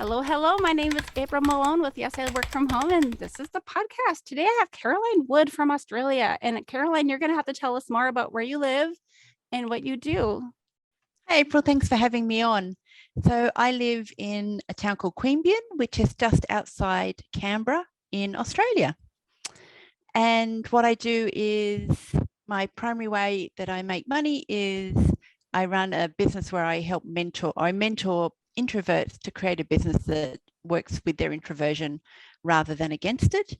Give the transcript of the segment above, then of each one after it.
Hello, hello. My name is April Malone with Yes, I Work From Home, and this is the podcast. Today I have Caroline Wood from Australia. And Caroline, you're going to have to tell us more about where you live and what you do. Hi, April, thanks for having me on. So I live in a town called Queanbeyan, which is just outside Canberra in Australia. And what I do is my primary way that I make money is I run a business where I mentor introverts to create a business that works with their introversion rather than against it.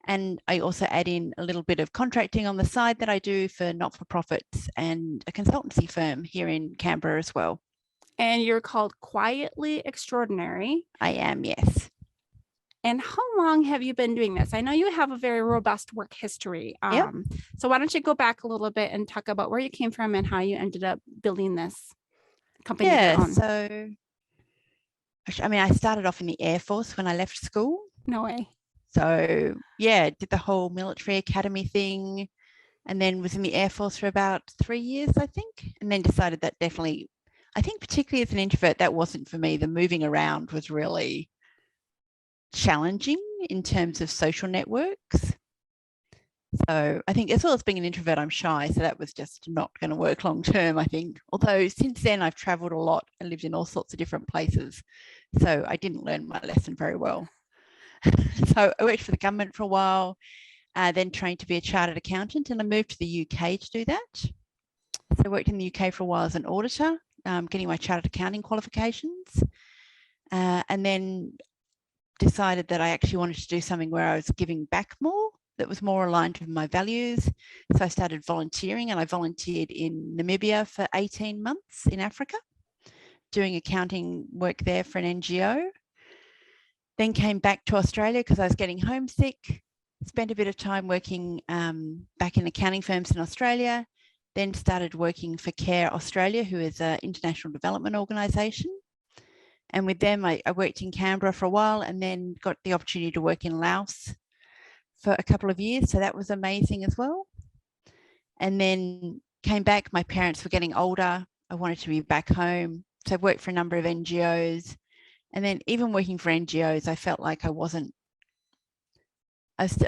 And I also add in a little bit of contracting on the side that I do for not-for-profits and a consultancy firm here in Canberra as well. And you're called Quietly Extraordinary. I am, yes. And how long have you been doing this? I know you have a very robust work history. Yep. So why don't you go back a little bit and talk about where you came from and how you ended up building this company of your own? So I started off in the Air Force when I left school. No way. So did the whole military academy thing and then was in the Air Force for about 3 years, I think, and then decided that definitely, I think particularly as an introvert, that wasn't for me. The moving around was really challenging in terms of social networks. So I think as well as being an introvert, I'm shy. So that was just not going to work long term, I think. Although since then I've traveled a lot and lived in all sorts of different places. So I didn't learn my lesson very well. So I worked for the government for a while, then trained to be a chartered accountant, and I moved to the UK to do that. So I worked in the UK for a while as an auditor, getting my chartered accounting qualifications, and then decided that I actually wanted to do something where I was giving back more, that was more aligned with my values. So I started volunteering, and I volunteered in Namibia for 18 months in Africa, doing accounting work there for an NGO. Then came back to Australia because I was getting homesick, spent a bit of time working back in accounting firms in Australia, then started working for CARE Australia, who is an international development organisation. And with them, I worked in Canberra for a while and then got the opportunity to work in Laos for a couple of years. So that was amazing as well. And then came back. My parents were getting older. I wanted to be back home. So I worked for a number of NGOs. And then even working for NGOs, I felt like I was a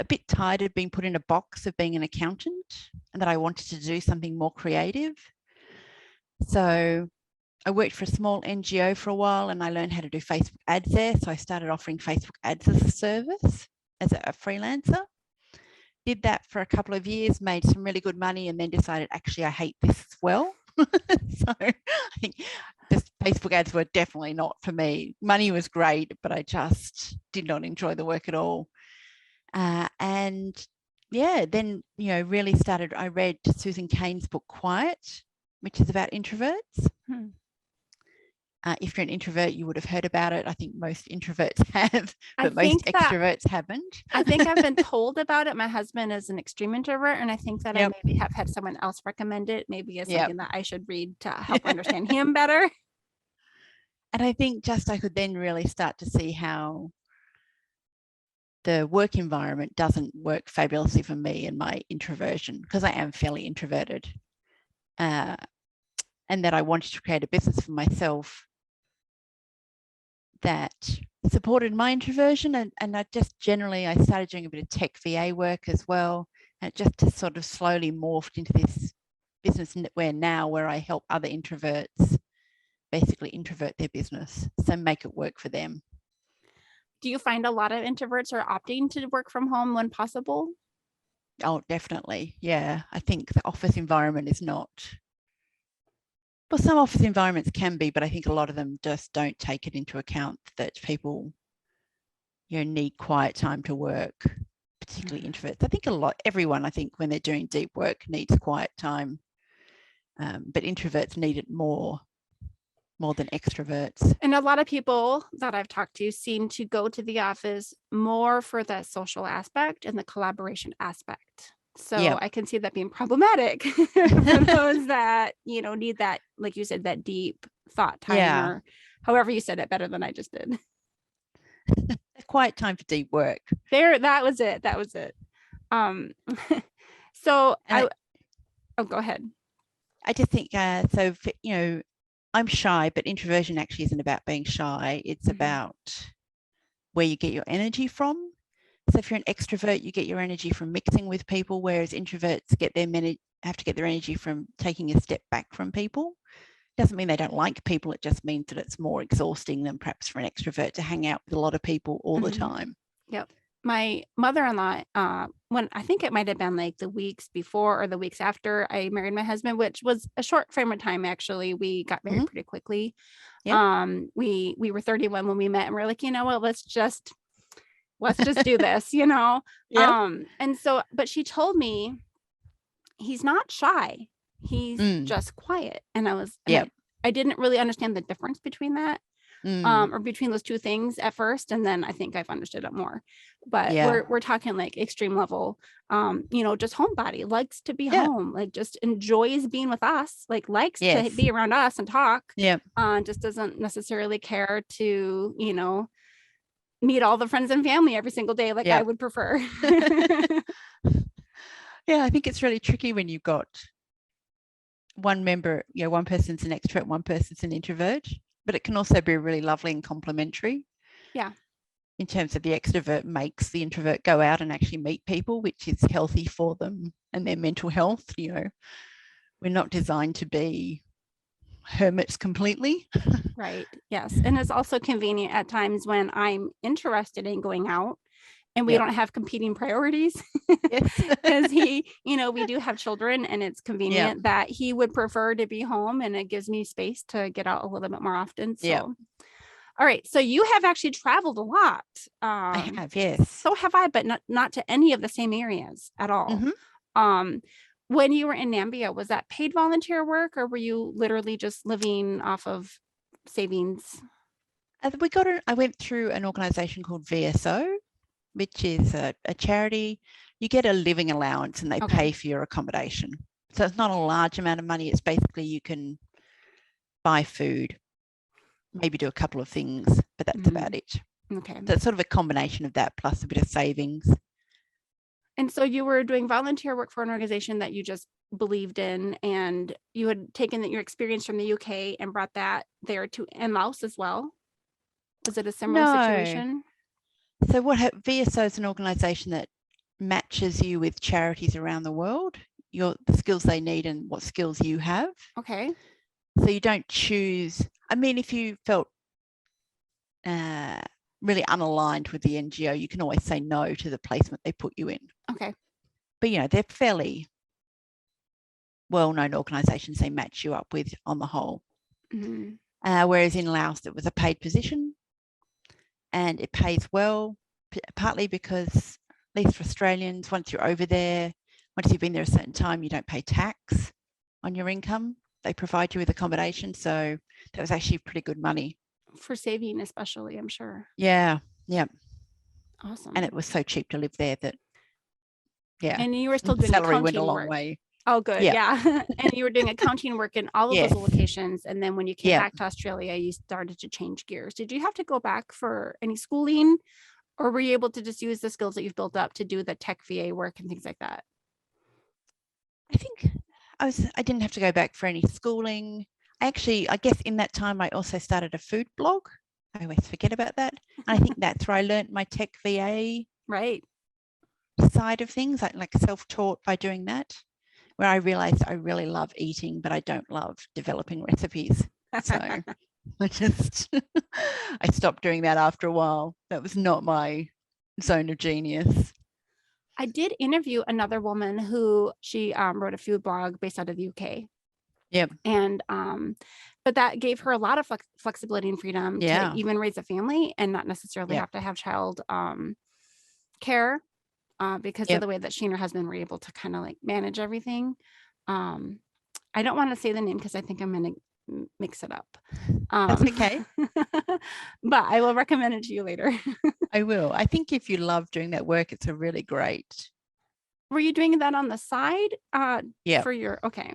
bit tired of being put in a box of being an accountant and that I wanted to do something more creative. So I worked for a small NGO for a while and I learned how to do Facebook ads there. So I started offering Facebook ads as a service as a freelancer. Did that for a couple of years, made some really good money, and then decided, actually, I hate this as well. So I think just Facebook ads were definitely not for me. Money was great, but I just did not enjoy the work at all. Then, really started, I read Susan Cain's book, Quiet, which is about introverts. If you're an introvert, you would have heard about it. I think most introverts have, but most extroverts haven't. I think I've been told about it. My husband is an extreme introvert, and I think that I maybe have had someone else recommend it, maybe as something that I should read to help understand him better. And I think just I could then really start to see how the work environment doesn't work fabulously for me and my introversion, because I am fairly introverted. And that I wanted to create a business for myself that supported my introversion, and I started doing a bit of tech VA work as well, and it just sort of slowly morphed into this business where I help other introverts basically introvert their business, so make it work for them. Do you find a lot of introverts are opting to work from home when possible? Oh, definitely. Yeah, I think the office environment is not. Well, some office environments can be, but I think a lot of them just don't take it into account that people, need quiet time to work, particularly introverts. I think everyone, when they're doing deep work, needs quiet time, but introverts need it more than extroverts. And a lot of people that I've talked to seem to go to the office more for the social aspect and the collaboration aspect. So I can see that being problematic for those that, need that, like you said, that deep thought time, or however you said it better than I just did. Quiet time for deep work. That was it. So go ahead. I just think, I'm I'm shy, but introversion actually isn't about being shy. It's about where you get your energy from. So if you're an extrovert, you get your energy from mixing with people, whereas introverts have to get their energy from taking a step back from people. Doesn't mean they don't like people. It just means that it's more exhausting than perhaps for an extrovert to hang out with a lot of people all the time. Yep. My mother-in-law, when I think it might have been like the weeks before or the weeks after I married my husband, which was a short frame of time, actually. We got married pretty quickly. Yep. We were 31 when we met, and we're like, you know what, let's just do this, you know? Yep. And so, but she told me he's not shy. He's just quiet. And I didn't really understand the difference between that. Or between those two things at first, and then I think I've understood it more. But we're talking like extreme level, just homebody, likes to be home, like just enjoys being with us, like likes to be around us and talk. Just doesn't necessarily care to, meet all the friends and family every single day like I would prefer. I think it's really tricky when you've got one member, one person's an extrovert, one person's an introvert. But it can also be really lovely and complementary. Yeah. In terms of the extrovert makes the introvert go out and actually meet people, which is healthy for them and their mental health. We're not designed to be hermits completely. Right. Yes. And it's also convenient at times when I'm interested in going out and we don't have competing priorities. Because we do have children, and it's convenient that he would prefer to be home, and it gives me space to get out a little bit more often. So, all right. So you have actually traveled a lot. I have, yes. So have I, but not to any of the same areas at all. When you were in Namibia, was that paid volunteer work, or were you literally just living off of savings? I went through an organization called VSO, which is a charity. You get a living allowance and they pay for your accommodation. So it's not a large amount of money. It's basically you can buy food, maybe do a couple of things, but that's about it. Okay. So it's sort of a combination of that plus a bit of savings. And so you were doing volunteer work for an organization that you just believed in, and you had taken your experience from the UK and brought that there in Laos as well. Was it a similar situation? So VSO is an organization that matches you with charities around the world, the skills they need and what skills you have. Okay. So you don't choose. I mean, if you felt really unaligned with the NGO, you can always say no to the placement they put you in. Okay. But, they're fairly well-known organizations they match you up with on the whole. Whereas in Laos, it was a paid position. And it pays well, partly because, at least for Australians, once you're over there, once you've been there a certain time, you don't pay tax on your income. They provide you with accommodation. So that was actually pretty good money. For saving especially, I'm sure. Yeah. Awesome. And it was so cheap to live there that, And you were still doing salary accounting went a long work. way. Oh, good. Yeah. And you were doing accounting work in all of those locations. And then when you came back to Australia, you started to change gears. Did you have to go back for any schooling, or were you able to just use the skills that you've built up to do the tech VA work and things like that? I think I didn't have to go back for any schooling. I guess in that time, I also started a food blog. I always forget about that. And I think that's where I learned my tech VA side of things, like self-taught by doing that, where I realized I really love eating, but I don't love developing recipes. So I stopped doing that after a while. That was not my zone of genius. I did interview another woman who she wrote a food blog based out of the UK. Yep. And but that gave her a lot of flexibility and freedom to even raise a family and not necessarily have to have child care because of the way that she and her husband were able to kind of like manage everything. I don't want to say the name because I think I'm going to mix it up. That's okay. But I will recommend it to you later. I will. I think if you love doing that work, it's a really great. Were you doing that on the side? For your, okay.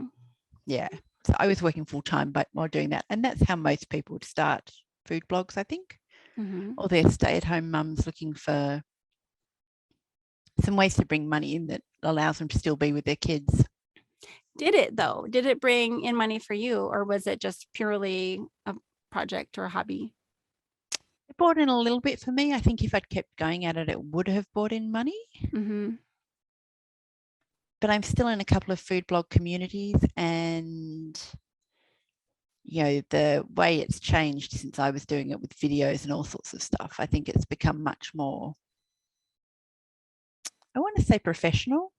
Yeah. So I was working full time, but while doing that, and that's how most people would start food blogs, I think, or they're stay-at-home mums looking for some ways to bring money in that allows them to still be with their kids. did it though? Did it bring in money for you, or was it just purely a project or a hobby? It brought in a little bit for me. I think if I'd kept going at it, it would have brought in money. Mm-hmm. But I'm still in a couple of food blog communities, and the way it's changed since I was doing it with videos and all sorts of stuff, I think it's become much more, I want to say, professional.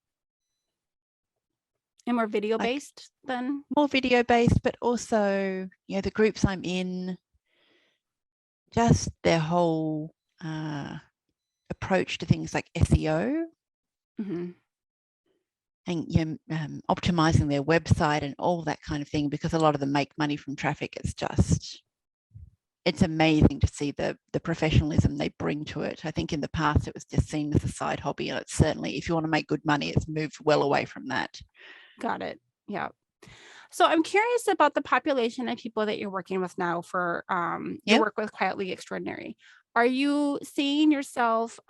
And more video based than? More video based, but also, the groups I'm in, just their whole approach to things like SEO. Mm-hmm. And optimizing their website and all that kind of thing, because a lot of them make money from traffic. It's amazing to see the professionalism they bring to it. I think in the past it was just seen as a side hobby, and it's certainly, if you want to make good money, it's moved well away from that. Got it. Yeah. So I'm curious about the population of people that you're working with now for your work with Quietly Extraordinary. Are you seeing yourself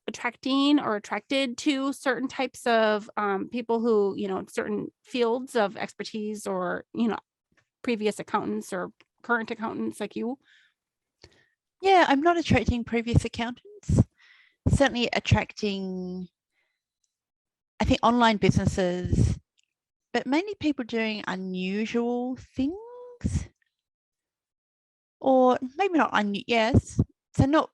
attracting or attracted to certain types of people who, certain fields of expertise, or, previous accountants or current accountants like you? Yeah, I'm not attracting previous accountants. Certainly attracting, I think, online businesses, but mainly people doing unusual things, or maybe not yes. So not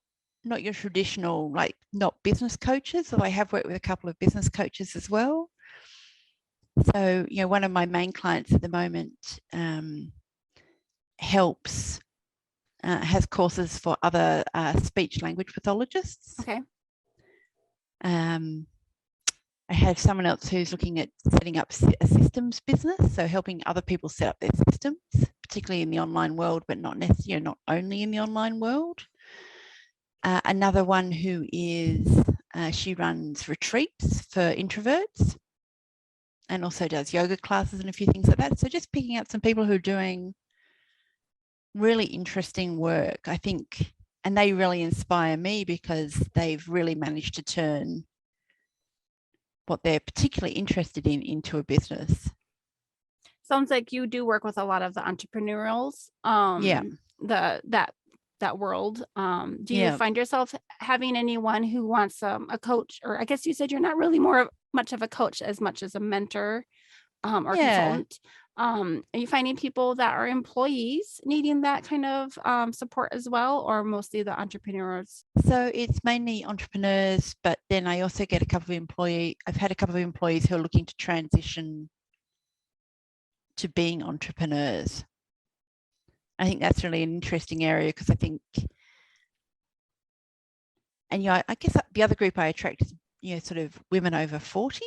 your traditional, like, not business coaches, although I have worked with a couple of business coaches as well. So, one of my main clients at the moment has courses for other speech language pathologists. Okay. I have someone else who's looking at setting up a systems business, so helping other people set up their systems, particularly in the online world, but not necessarily, not only in the online world. Another one who is, she runs retreats for introverts and also does yoga classes and a few things like that. So just picking out some people who are doing really interesting work, I think, and they really inspire me because they've really managed to turn what they're particularly interested in into a business. Sounds like you do work with a lot of the entrepreneurials, that world. Do you find yourself having anyone who wants a coach, or I guess you said you're not really much of a coach as much as a mentor or consultant? Are you finding people that are employees needing that kind of support as well, or mostly the entrepreneurs? So it's mainly entrepreneurs, but then I also get I've had a couple of employees who are looking to transition to being entrepreneurs. I think that's really an interesting area, because I think, and I guess the other group I attract is, sort of women over 40.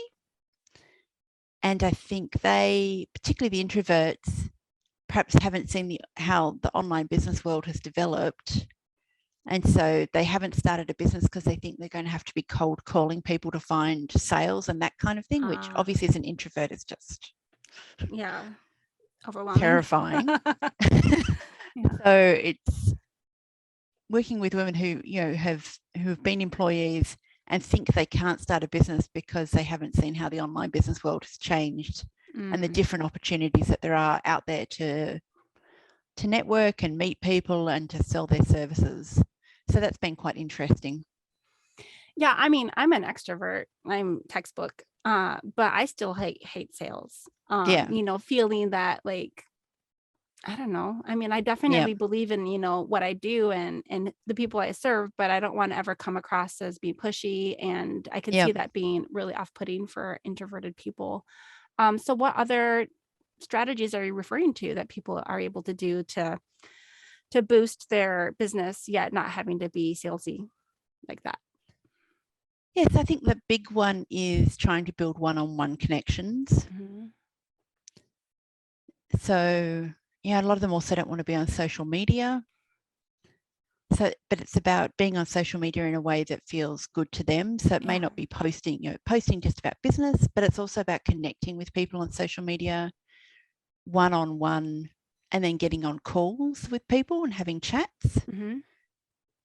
And I think they, particularly the introverts, perhaps haven't seen how the online business world has developed. And so they haven't started a business because they think they're going to have to be cold calling people to find sales and that kind of thing, which obviously as an introvert is just overwhelming, terrifying. So it's working with women who have been employees and think they can't start a business because they haven't seen how the online business world has changed and the different opportunities that there are out there to network and meet people and to sell their services. So that's been quite interesting. Yeah, I mean, I'm an extrovert. I'm textbook, but I still hate sales. Feeling that, like, I don't know. I mean, I definitely believe in, what I do and the people I serve, but I don't want to ever come across as being pushy. And I can see that being really off-putting for introverted people. So what other strategies are you referring to that people are able to do to boost their business, yet not having to be salesy like that? Yes, I think the big one is trying to build one-on-one connections. Mm-hmm. So, a lot of them also don't want to be on social media. So, but it's about being on social media in a way that feels good to them. So it may not be posting just about business, but it's also about connecting with people on social media one-on-one, and then getting on calls with people and having chats,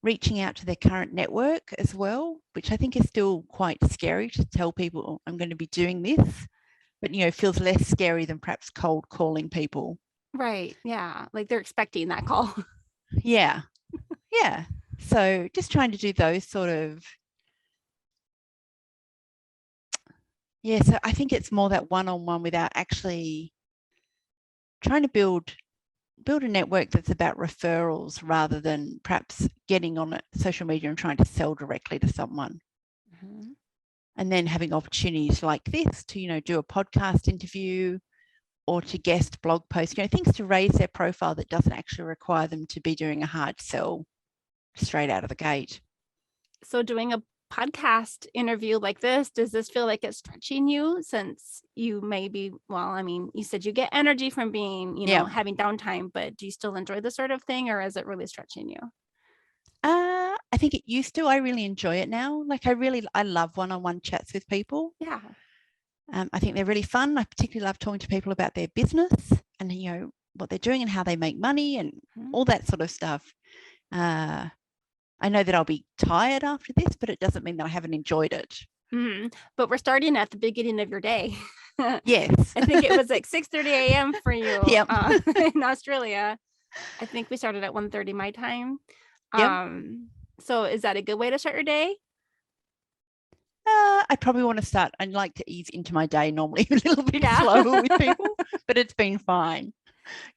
reaching out to their current network as well, which I think is still quite scary to tell people, I'm going to be doing this. but, feels less scary than perhaps cold calling people. Right. Yeah. Like they're expecting that call. Yeah. Yeah. So just trying to do those sort of, so I think it's more that one-on-one without actually trying to build a network that's about referrals rather than perhaps getting on social media and trying to sell directly to someone. Mm-hmm. And then having opportunities like this to, do a podcast interview or to guest blog posts, things to raise their profile that doesn't actually require them to be doing a hard sell straight out of the gate. So doing a podcast interview like this, does this feel like it's stretching you, since you maybe, you said you get energy from being, having downtime, but do you still enjoy this sort of thing, or is it really stretching you? I think it used to. I really enjoy it now. Like I love one-on-one chats with people. Yeah. I think they're really fun. I particularly love talking to people about their business and, what they're doing and how they make money and all that sort of stuff. I know that I'll be tired after this, but it doesn't mean that I haven't enjoyed it. Mm-hmm. But we're starting at the beginning of your day. Yes. I think it was like 6:30 a.m. for you. Yep. In Australia. I think we started at 1:30 my time. Yep. So is that a good way to start your day? I probably want to start. I'd like to ease into my day normally a little bit slower with people, but it's been fine.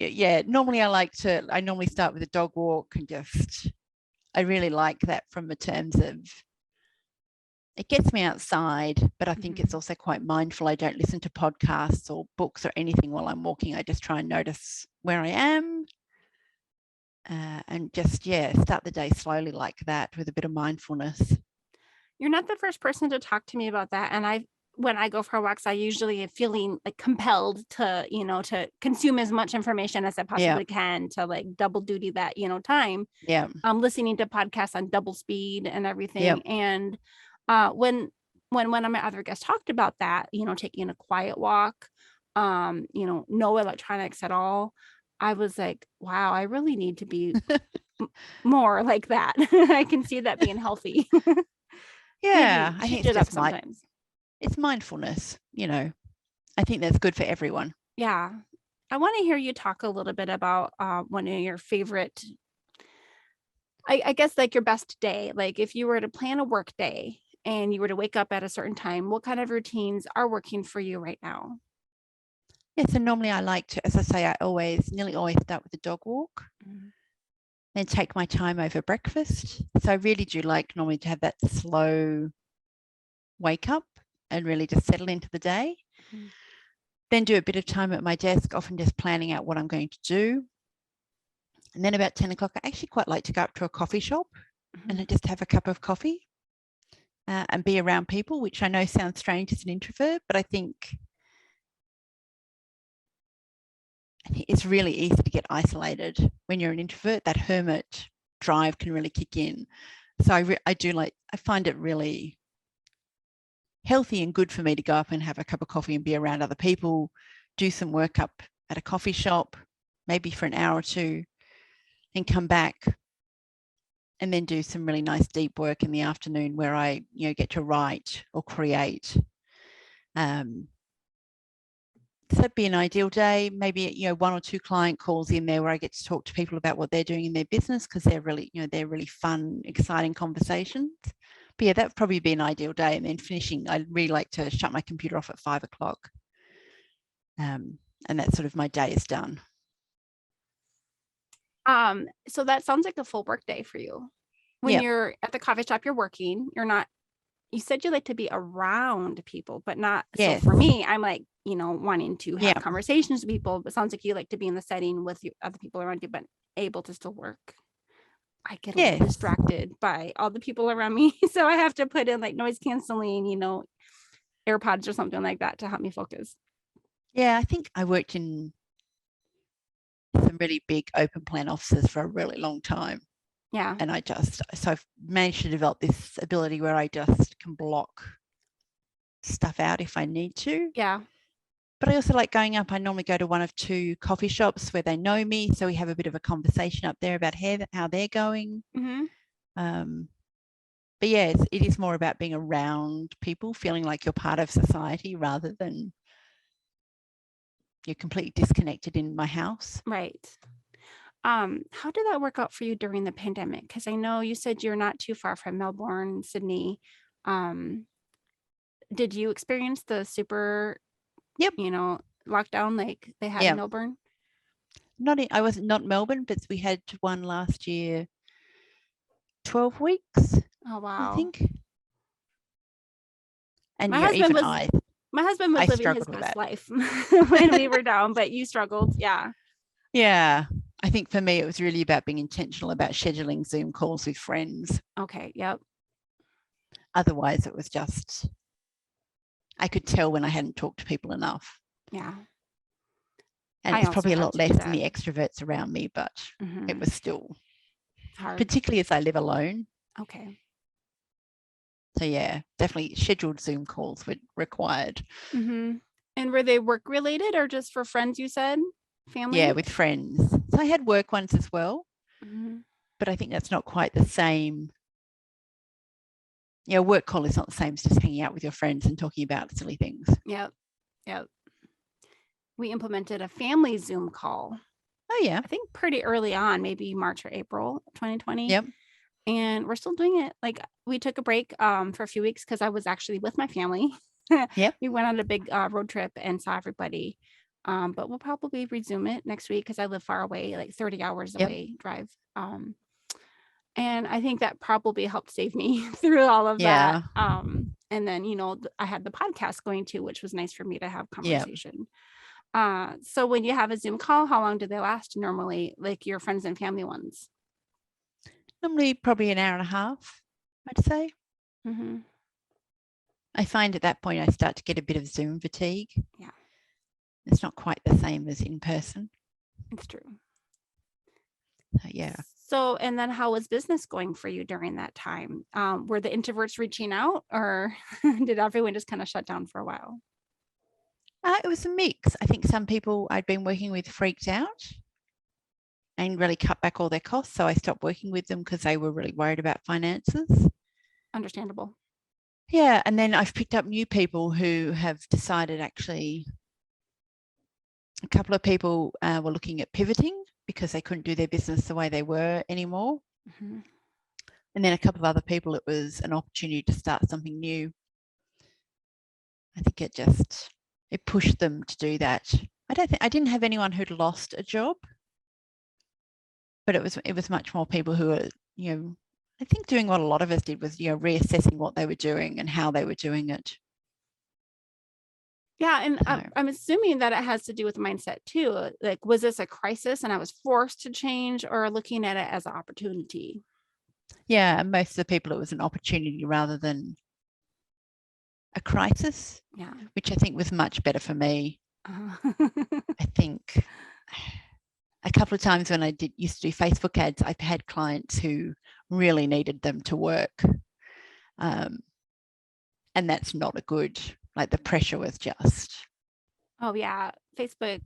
Yeah. Normally I normally start with a dog walk and I really like that from the terms of it gets me outside, but I think it's also quite mindful. I don't listen to podcasts or books or anything while I'm walking. I just try and notice where I am and just, start the day slowly like that with a bit of mindfulness. You're not the first person to talk to me about that. And when I go for walks, I usually am feeling like compelled to, to consume as much information as I possibly can to like double duty that, time. Yeah. I'm listening to podcasts on double speed and everything. Yep. And when one of my other guests talked about that, taking a quiet walk, no electronics at all, I was like, wow, I really need to be more like that. I can see that being healthy. Yeah, I think it's just sometimes. It's mindfulness, I think that's good for everyone. Yeah. I want to hear you talk a little bit about one of your favorite, I guess, like your best day. Like if you were to plan a work day and you were to wake up at a certain time, what kind of routines are working for you right now? Yeah, so normally I like to, as I say, I nearly always start with a dog walk, then take my time over breakfast. So I really do like normally to have that slow wake up and really just settle into the day. Then do a bit of time at my desk, often just planning out what I'm going to do. And then about 10 o'clock, I actually quite like to go up to a coffee shop and just have a cup of coffee and be around people, which I know sounds strange as an introvert, but I think it's really easy to get isolated when you're an introvert. That hermit drive can really kick in. So I find it really healthy and good for me to go up and have a cup of coffee and be around other people, do some work up at a coffee shop, maybe for an hour or two, and come back and then do some really nice deep work in the afternoon where I, get to write or create. So that'd be an ideal day. Maybe, one or two client calls in there where I get to talk to people about what they're doing in their business, because they're really fun, exciting conversations. But yeah, that would probably be an ideal day. And then finishing, I really like to shut my computer off at 5 o'clock. And that's sort of my day is done. So that sounds like a full work day for you. When you're at the coffee shop, you're working, you said you like to be around people, but not. Yes. So for me, I'm like, wanting to have conversations with people, but it sounds like you like to be in the setting with other people around you, but able to still work. I get a little distracted by all the people around me. So I have to put in like noise canceling, AirPods or something like that to help me focus. Yeah, I think I worked in some really big open plan offices for a really long time. Yeah. And I've managed to develop this ability where I just can block stuff out if I need to. Yeah. But I also like going up. I normally go to one of two coffee shops where they know me. So we have a bit of a conversation up there about how they're going. But yeah, it is more about being around people, feeling like you're part of society rather than you're completely disconnected in my house. Right. How did that work out for you during the pandemic? Because I know you said you're not too far from Melbourne, Sydney. Did you experience the super, Yep. lockdown like they had in Melbourne? I wasn't not Melbourne, but we had one last year, 12 weeks. Oh, wow. I think. And my husband was living his best life when we were down, but you struggled. Yeah. Yeah. I think for me, it was really about being intentional about scheduling Zoom calls with friends. Okay. Yep. Otherwise, it was just, I could tell when I hadn't talked to people enough. Yeah. And it's probably a lot less than the extroverts around me, but it was still hard, particularly as I live alone. Okay. So yeah, definitely scheduled Zoom calls were required. And were they work related or just for friends, you said? Family? Yeah, with friends. So I had work ones as well, but I think that's not quite the same. Yeah, work call is not the same as just hanging out with your friends and talking about silly things. Yep. We implemented a family Zoom call. Oh yeah. I think pretty early on, maybe March or April 2020. Yep. And we're still doing it. Like we took a break for a few weeks because I was actually with my family. Yep. We went on a big road trip and saw everybody. But we'll probably resume it next week because I live far away, like 30 hours away drive. And I think that probably helped save me through all of that. And then, I had the podcast going too, which was nice for me to have conversation. So when you have a Zoom call, how long do they last normally, like your friends and family ones? Normally probably an hour and a half, I'd say. I find at that point I start to get a bit of Zoom fatigue. Yeah. It's not quite the same as in person. It's true. Yeah. So, and then how was business going for you during that time? Were the introverts reaching out or did everyone just kind of shut down for a while? It was a mix. I think some people I'd been working with freaked out and really cut back all their costs. So I stopped working with them because they were really worried about finances. Understandable. Yeah. And then I've picked up new people who have decided actually, a couple of people were looking at pivoting because they couldn't do their business the way they were anymore. And then a couple of other people, it was an opportunity to start something new. I think it pushed them to do that. I didn't have anyone who'd lost a job, but it was much more people who were, I think doing what a lot of us did was, reassessing what they were doing and how they were doing it. Yeah. And I'm assuming that it has to do with mindset too. Like, was this a crisis and I was forced to change, or looking at it as an opportunity? Yeah. And most of the people, it was an opportunity rather than a crisis. Yeah. Which I think was much better for me. I think a couple of times when I used to do Facebook ads, I've had clients who really needed them to work. And that's not a good, like the pressure was just. Oh yeah. Facebook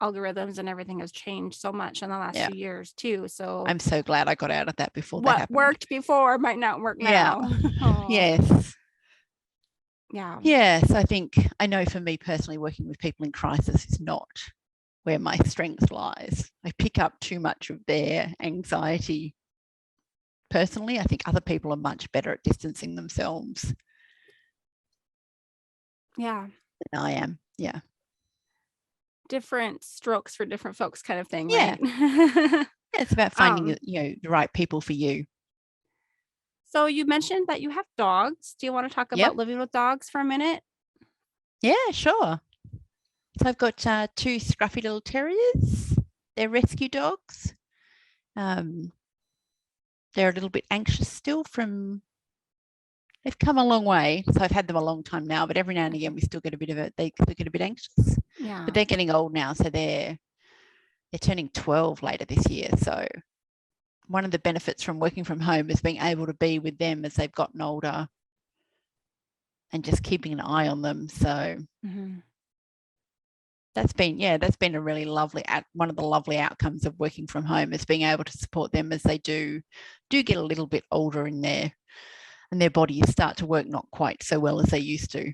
algorithms and everything has changed so much in the last few years too. So I'm so glad I got out of that before what that happened. worked before might not work now. Yeah. Yes. Yeah. Yeah. So I think, I know for me personally, working with people in crisis is not where my strength lies. I pick up too much of their anxiety. Personally, I think other people are much better at distancing themselves. Yeah. Than I am. Yeah. Different strokes for different folks kind of thing, yeah. right? It's about finding, the right people for you. So you mentioned that you have dogs. Do you want to talk about living with dogs for a minute? Yeah, sure. So I've got 2 scruffy little terriers. They're rescue dogs. They're a little bit anxious still they've come a long way. So I've had them a long time now, but every now and again we still get they get a bit anxious. Yeah. But they're getting old now. So they're turning 12 later this year. So one of the benefits from working from home is being able to be with them as they've gotten older and just keeping an eye on them. So that's been a really lovely, one of the lovely outcomes of working from home is being able to support them as they do get a little bit older and their bodies start to work not quite so well as they used to.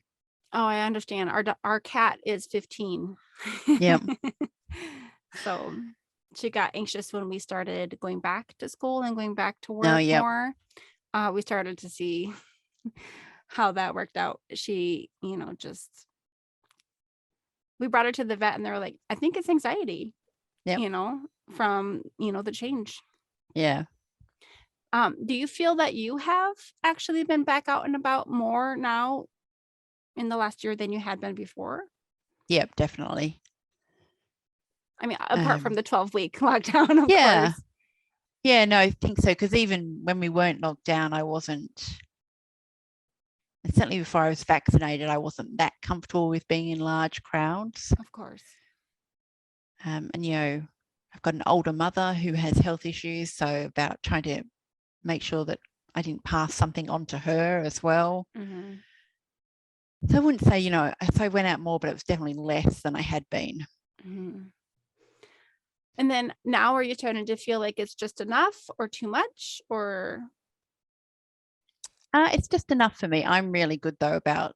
Oh, I understand. Our cat is 15. Yeah. So she got anxious when we started going back to school and going back to Oh, work yep. more. We started to see how that worked out. She, just we brought her to the vet and they were like, I think it's anxiety, Yep. From, the change. Yeah. Do you feel that you have actually been back out and about more now in the last year than you had been before? Yep, definitely. I mean, apart from the 12-week lockdown, of Yeah. course. Yeah, no, I think so. Because even when we weren't locked down, certainly before I was vaccinated, I wasn't that comfortable with being in large crowds. Of course. And, I've got an older mother who has health issues. So about trying to make sure that I didn't pass something on to her as well. Mm-hmm. So I wouldn't say, so I went out more, but it was definitely less than I had been. Mm-hmm. And then now are you starting to feel like it's just enough or too much or? It's just enough for me. I'm really good though about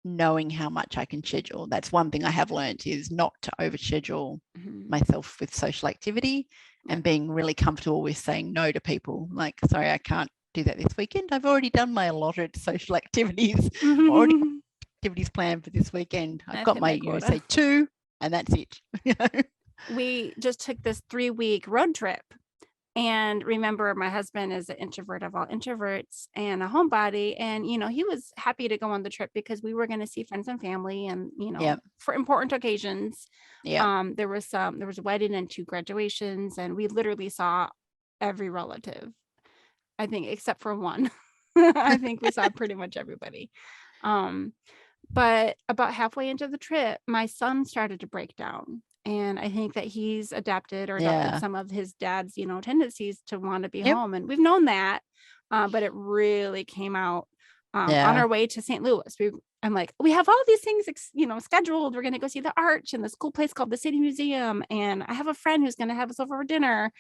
knowing how much I can schedule. That's one thing I have learned is not to overschedule myself with social activity and being really comfortable with saying no to people. Like, sorry, I can't do that this weekend. I've already done my allotted social activities. Already activities planned for this weekend. I've got my, say 2 and that's it. We just took this 3-week road trip. And remember, my husband is an introvert of all introverts and a homebody. And, he was happy to go on the trip because we were going to see friends and family and, for important occasions. Yeah. There was a wedding and 2 graduations, and we literally saw every relative, I think, except for one. I think we saw pretty much everybody. But about halfway into the trip, my son started to break down. And I think that he's adopted some of his dad's, tendencies to want to be home. And we've known that, but it really came out on our way to St. Louis. I'm like, we have all these things, scheduled. We're going to go see the Arch and this cool place called the City Museum. And I have a friend who's going to have us over for dinner.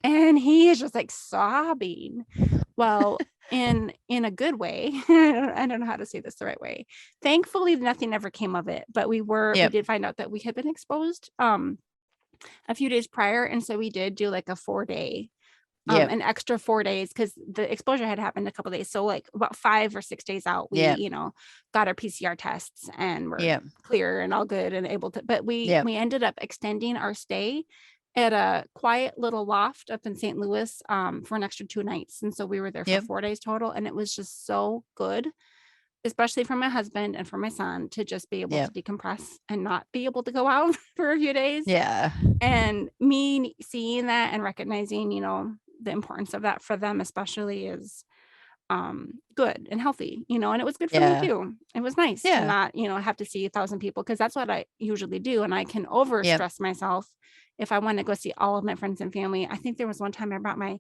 And he is just like sobbing. Well, in a good way. I don't know how to say this the right way. Thankfully, nothing ever came of it, but we did find out that we had been exposed a few days prior. And so we did do like a 4-day, an extra 4 days because the exposure had happened a couple of days. So like about 5 or 6 days out, we, got our PCR tests and we're clear and all good and able to, but we ended up extending our stay at a quiet little loft up in St. Louis for an extra 2 nights. And so we were there for 4 days total. And it was just so good, especially for my husband and for my son to just be able to decompress and not be able to go out for a few days. Yeah. And me seeing that and recognizing, the importance of that for them, especially is good and healthy, and it was good for me too. It was nice to not, have to see 1,000 people because that's what I usually do. And I can over stress myself if I want to go see all of my friends and family. I think there was one time I brought my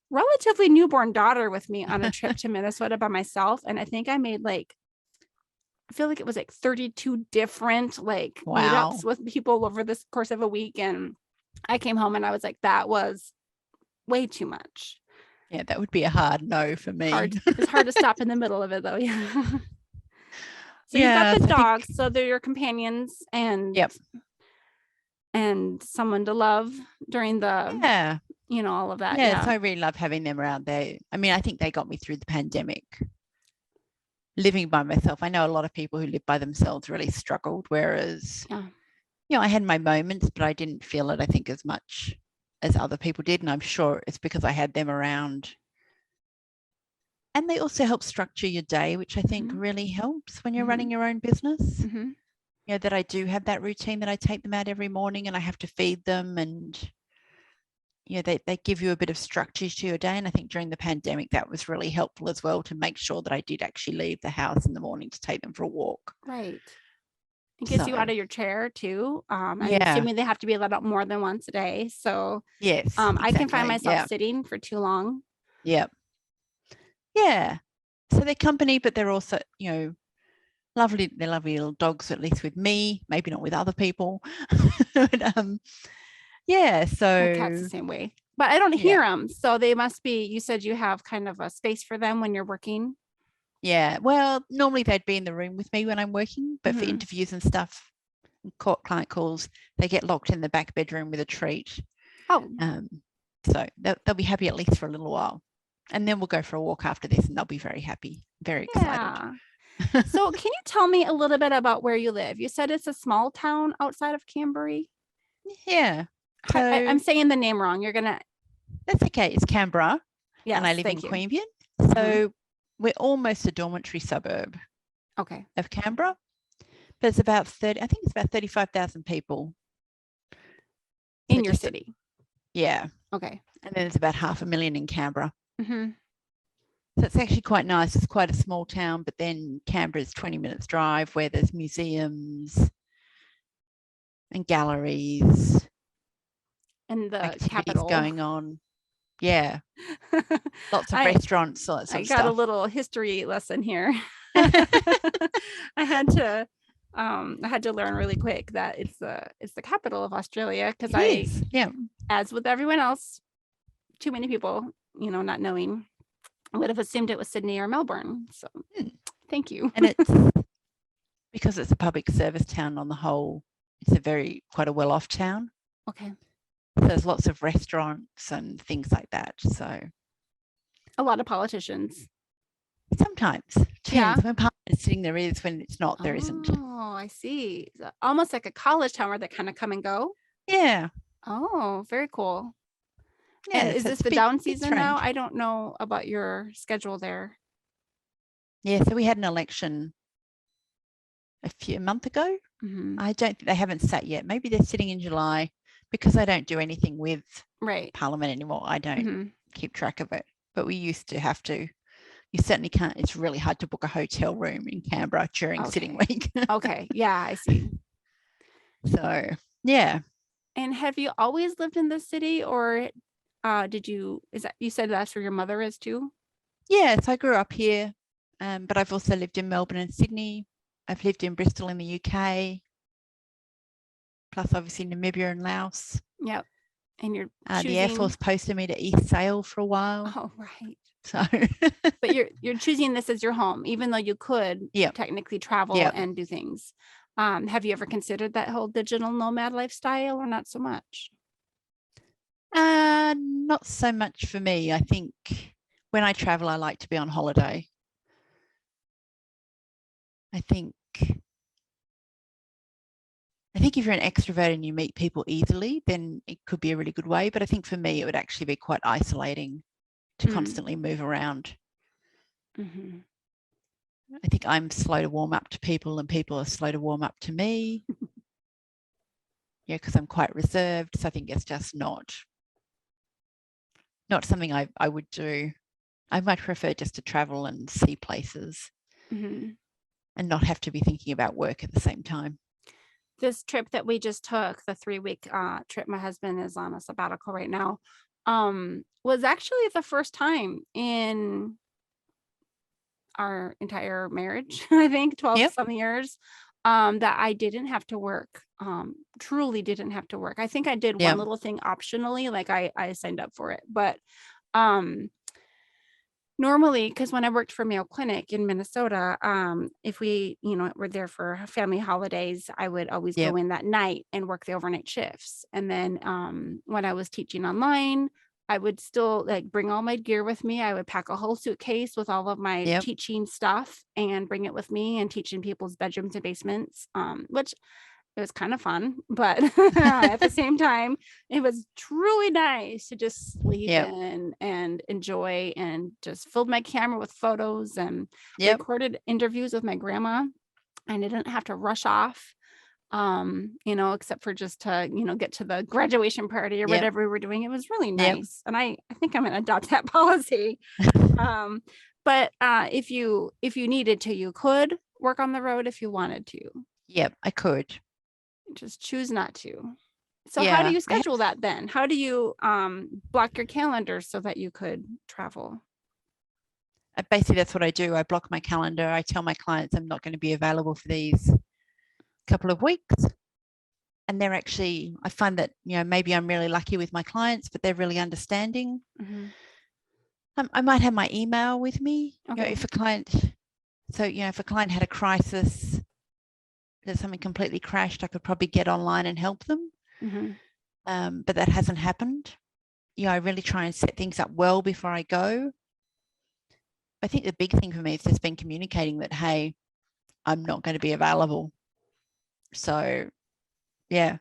relatively newborn daughter with me on a trip to Minnesota by myself. And I think I made I feel like it was 32 different meetups with people over this course of a week. And I came home and I was like, that was way too much. Yeah, that would be a hard no for me. It's hard to stop in the middle of it though. Yeah. So you've got the dogs, so they're your companions and and someone to love during the all of that. Yeah, so I really love having them around there. I mean, I think they got me through the pandemic. Living by myself, I know a lot of people who live by themselves really struggled, whereas I had my moments, but I didn't feel it, I think, as much as other people did. And I'm sure it's because I had them around. And they also help structure your day, which I think really helps when you're running your own business. That I do have that routine that I take them out every morning and I have to feed them, and they give you a bit of structure to your day. And I think during the pandemic that was really helpful as well, to make sure that I did actually leave the house in the morning to take them for a walk. Right. It gets you out of your chair too. I'm assuming they have to be let out more than once a day. So yes, exactly. I can find myself sitting for too long. Yeah. So they're company, but they're also, lovely. They're lovely little dogs, at least with me, maybe not with other people. But, so my cat's the same way, but I don't hear them. So they must be, you said you have kind of a space for them when you're working. Yeah. Well, normally they'd be in the room with me when I'm working, but for interviews and stuff, client calls, they get locked in the back bedroom with a treat. Oh. So they'll be happy at least for a little while. And then we'll go for a walk after this and they'll be very happy, very excited. So can you tell me a little bit about where you live? You said it's a small town outside of Canberra. Yeah. So I'm saying the name wrong. You're going to. That's okay. It's Canberra. Yes, and I live in Queanbeyan. So we're almost a dormitory suburb of Canberra. But it's about 35,000 people. In your city? Yeah. Okay. And then there's about 500,000 in Canberra. So it's actually quite nice. It's quite a small town, but then Canberra's 20 minutes drive where there's museums and galleries. And the activities capital going on. Yeah. Lots of restaurants. All that sort of stuff. I got a little history lesson here. I had to learn really quick that it's the capital of Australia, because as with everyone else, too many people, not knowing, would have assumed it was Sydney or Melbourne. So thank you. And it's because it's a public service town on the whole, it's quite a well-off town. Okay. So there's lots of restaurants and things like that. So a lot of politicians. Sometimes. Yeah. When partner is sitting there is, when it's not, there isn't. Oh, I see. Almost like a college town where they kind of come and go. Yeah. Oh, very cool. Yeah. And is this the down season now? I don't know about your schedule there. Yeah. So we had an election a month ago. I don't think they haven't sat yet. Maybe they're sitting in July, because I don't do anything with Parliament anymore. I don't keep track of it. But we used to have to. You certainly can't. It's really hard to book a hotel room in Canberra during sitting week. Okay. Yeah, I see. So, yeah. And have you always lived in this city, or you said that's where your mother is too? Yes, I grew up here, but I've also lived in Melbourne and Sydney. I've lived in Bristol in the UK, plus obviously Namibia and Laos. Yep. And you're the Air Force posted me to East Sale for a while. Oh, right. So, but you're choosing this as your home, even though you could technically travel and do things. Have you ever considered that whole digital nomad lifestyle, or not so much? Not so much for me. I think when I travel, I like to be on holiday. I think if you're an extrovert and you meet people easily, then it could be a really good way. But I think for me, it would actually be quite isolating to constantly move around. I think I'm slow to warm up to people, and people are slow to warm up to me. Yeah, because I'm quite reserved. So I think it's just not something I would do. I might prefer just to travel and see places and not have to be thinking about work at the same time. This trip that we just took, the 3-week trip, my husband is on a sabbatical right now, was actually the first time in our entire marriage, I think 12 some years, that I didn't have to work, truly didn't have to work. I think I did one little thing optionally, like I signed up for it, but normally, because when I worked for Mayo Clinic in Minnesota, if we, were there for family holidays, I would always go in that night and work the overnight shifts. And then when I was teaching online, I would still bring all my gear with me. I would pack a whole suitcase with all of my teaching stuff and bring it with me, and teach in people's bedrooms and basements, which it was kind of fun, but at the same time, it was truly nice to just sleep in and enjoy, and just filled my camera with photos and recorded interviews with my grandma. I didn't have to rush off, except for just to, get to the graduation party or whatever we were doing. It was really nice. And I think I'm going to adopt that policy. But if you needed to, you could work on the road if you wanted to. Yep, I could. Just choose not to. So how do you schedule that then? How do you block your calendar so that you could travel? Basically, that's what I do. I block my calendar. I tell my clients I'm not going to be available for these couple of weeks. And they're actually, I find that, maybe I'm really lucky with my clients, but they're really understanding. I might have my email with me. If a client So, if a client had a crisis, that something completely crashed, I could probably get online and help them. But that hasn't happened. I really try and set things up well before I go. I think the big thing for me has just been communicating that, hey, I'm not going to be available. So, yeah.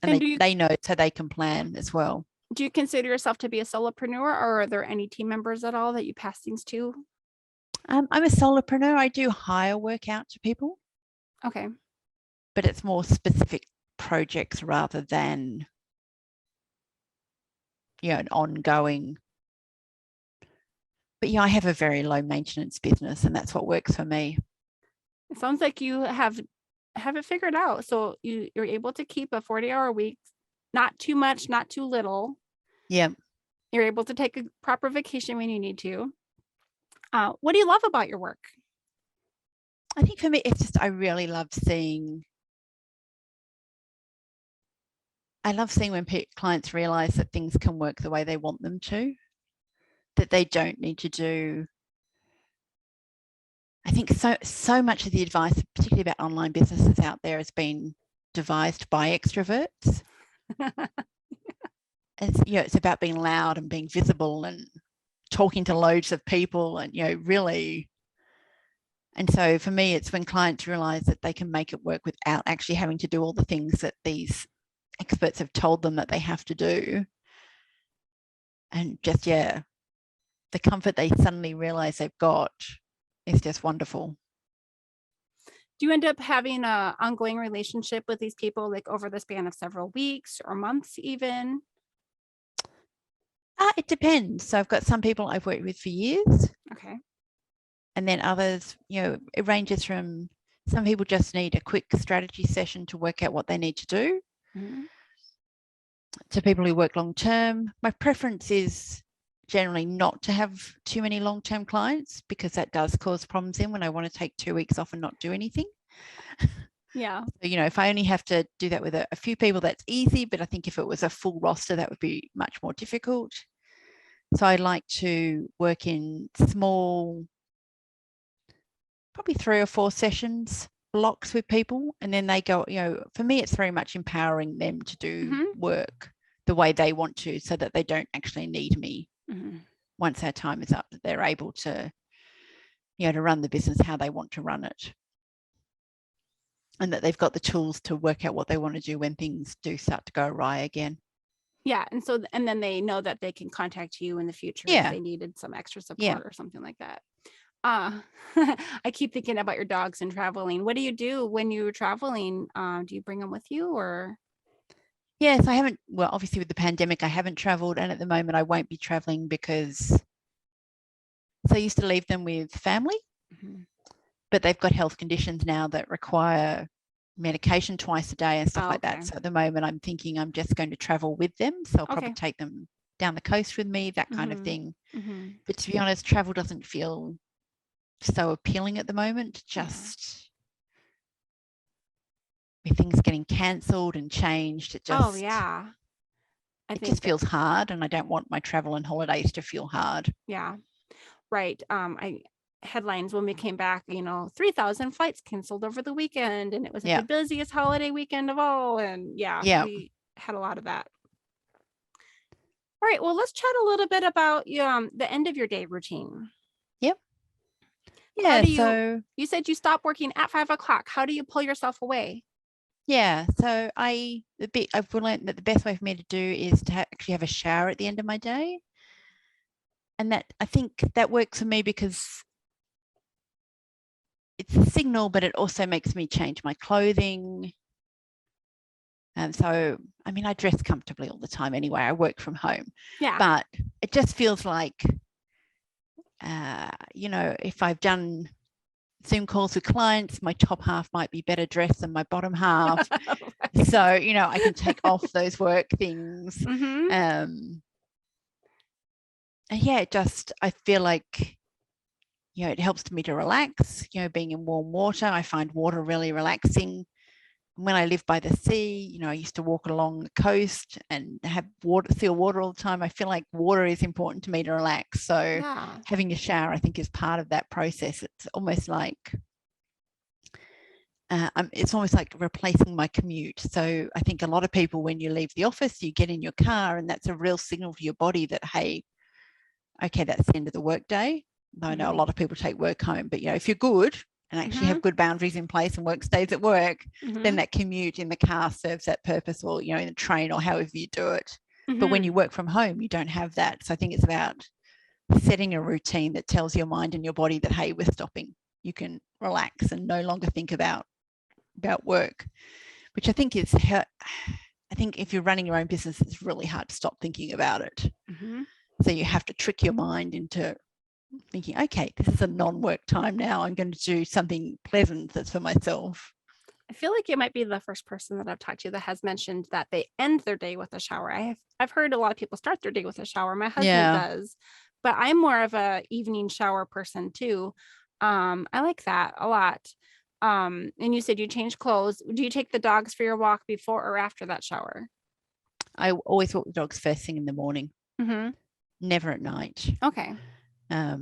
And they know, so they can plan as well. Do you consider yourself to be a solopreneur, or are there any team members at all that you pass things to? I'm a solopreneur. I do hire work out to people. Okay. But it's more specific projects rather than, an ongoing. But I have a very low maintenance business, and that's what works for me. It sounds like you have it figured out. So you're able to keep a 40-hour week, not too much, not too little. Yeah. You're able to take a proper vacation when you need to. What do you love about your work? I think for me, it's just, I really love seeing when clients realize that things can work the way they want them to, that they don't need to do. I think so much of the advice, particularly about online businesses out there, has been devised by extroverts. It's about being loud and being visible and talking to loads of people and, really. And so for me, it's when clients realize that they can make it work without actually having to do all the things that these experts have told them that they have to do. And just, the comfort they suddenly realize they've got is just wonderful. Do you end up having an ongoing relationship with these people, like over the span of several weeks or months even? It depends. So I've got some people I've worked with for years. Okay. And then others, it ranges from, some people just need a quick strategy session to work out what they need to do, to people who work long term. My preference is generally not to have too many long-term clients, because that does cause problems when I want to take 2 weeks off and not do anything. Yeah. So, if I only have to do that with a few people, that's easy. But I think if it was a full roster, that would be much more difficult. So I like to work in small, probably 3 or 4 sessions blocks with people. And then they go, for me, it's very much empowering them to do work the way they want to, so that they don't actually need me. Once our time is up, that they're able to, to run the business how they want to run it. And that they've got the tools to work out what they want to do when things do start to go awry again. Yeah. And then they know that they can contact you in the future if they needed some extra support or something like that. I keep thinking about your dogs and traveling. What do you do when you're traveling? Do you bring them with you, or? Yes, I haven't. Well, obviously with the pandemic, I haven't traveled. And at the moment I won't be traveling because I used to leave them with family, but they've got health conditions now that require medication twice a day and stuff like that. So at the moment I'm thinking I'm just going to travel with them. So I'll probably take them down the coast with me, that kind of thing. But to be honest, travel doesn't feel so appealing at the moment. Just with things getting cancelled and changed, it just it just feels hard, and I don't want my travel and holidays to feel hard. Yeah, right. Headlines when we came back, 3,000 flights canceled over the weekend, and it was the busiest holiday weekend of all. And we had a lot of that. All right, well, let's chat a little bit about the end of your day routine. So you said you stopped working at 5 o'clock. How do you pull yourself away? So I've learned that the best way for me to do is to actually have a shower at the end of my day. And that, I think that works for me because it's a signal, but it also makes me change my clothing. And so, I mean, I dress comfortably all the time anyway. I work from home. But it just feels like, if I've done Zoom calls with clients, my top half might be better dressed than my bottom half. So, I can take off those work things. And I feel like, it helps me to relax, being in warm water. I find water really relaxing. when I lived by the sea, I used to walk along the coast and have feel water all the time. I feel like water is important to me to relax. So having a shower, I think, is part of that process. It's almost like replacing my commute. So I think a lot of people, when you leave the office, you get in your car, and that's a real signal to your body that, hey, okay, that's the end of the work day. I know a lot of people take work home, but if you're good and actually have good boundaries in place and work stays at work, then that commute in the car serves that purpose, or in the train, or however you do it. But when you work from home, you don't have that. So I think it's about setting a routine that tells your mind and your body that, hey, we're stopping. You can relax and no longer think about work, which I think is I think if you're running your own business, it's really hard to stop thinking about it. So you have to trick your mind into thinking, okay, this is a non-work time now. I'm going to do something pleasant that's for myself. I feel like you might be the first person that I've talked to that has mentioned that they end their day with a shower. I've heard a lot of people start their day with a shower. My husband does, but I'm more of a evening shower person too. I like that a lot. And you said you change clothes. Do you take the dogs for your walk before or after that shower? I always walk the dogs first thing in the morning. Never at night. Okay. I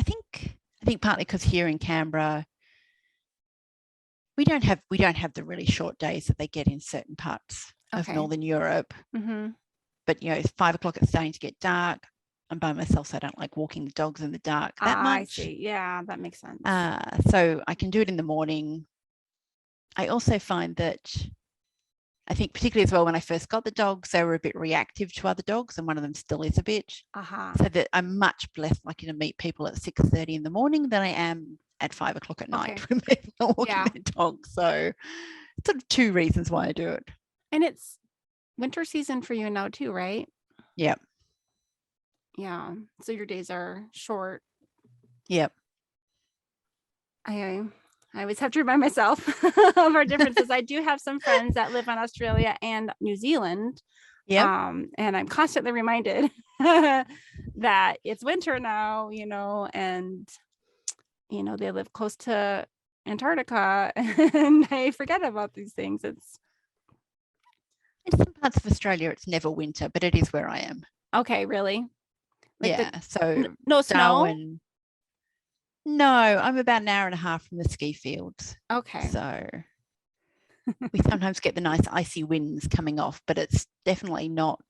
think partly because here in Canberra, we don't have the really short days that they get in certain parts of Northern Europe. But it's 5 o'clock, it's starting to get dark. I'm by myself, so I don't like walking the dogs in the dark that much. I see. Yeah, that makes sense. So I can do it in the morning. I also find that, I think particularly as well, when I first got the dogs, they were a bit reactive to other dogs, and one of them still is a bit. So that I'm much less likely to meet people at 6:30 in the morning than I am at 5 o'clock at night when people are walking their dogs. So sort of two reasons why I do it. And it's winter season for you now too, right? Yep. Yeah. So your days are short. Yep. I always have to remind myself of our differences. I do have some friends that live in Australia and New Zealand. Yeah. And I'm constantly reminded that it's winter now, and they live close to Antarctica, and I forget about these things. In some parts of Australia, it's never winter, but it is where I am. Okay, really? So no snow? No, I'm about an hour and a half from the ski fields. Okay. So we sometimes get the nice icy winds coming off, but it's definitely not,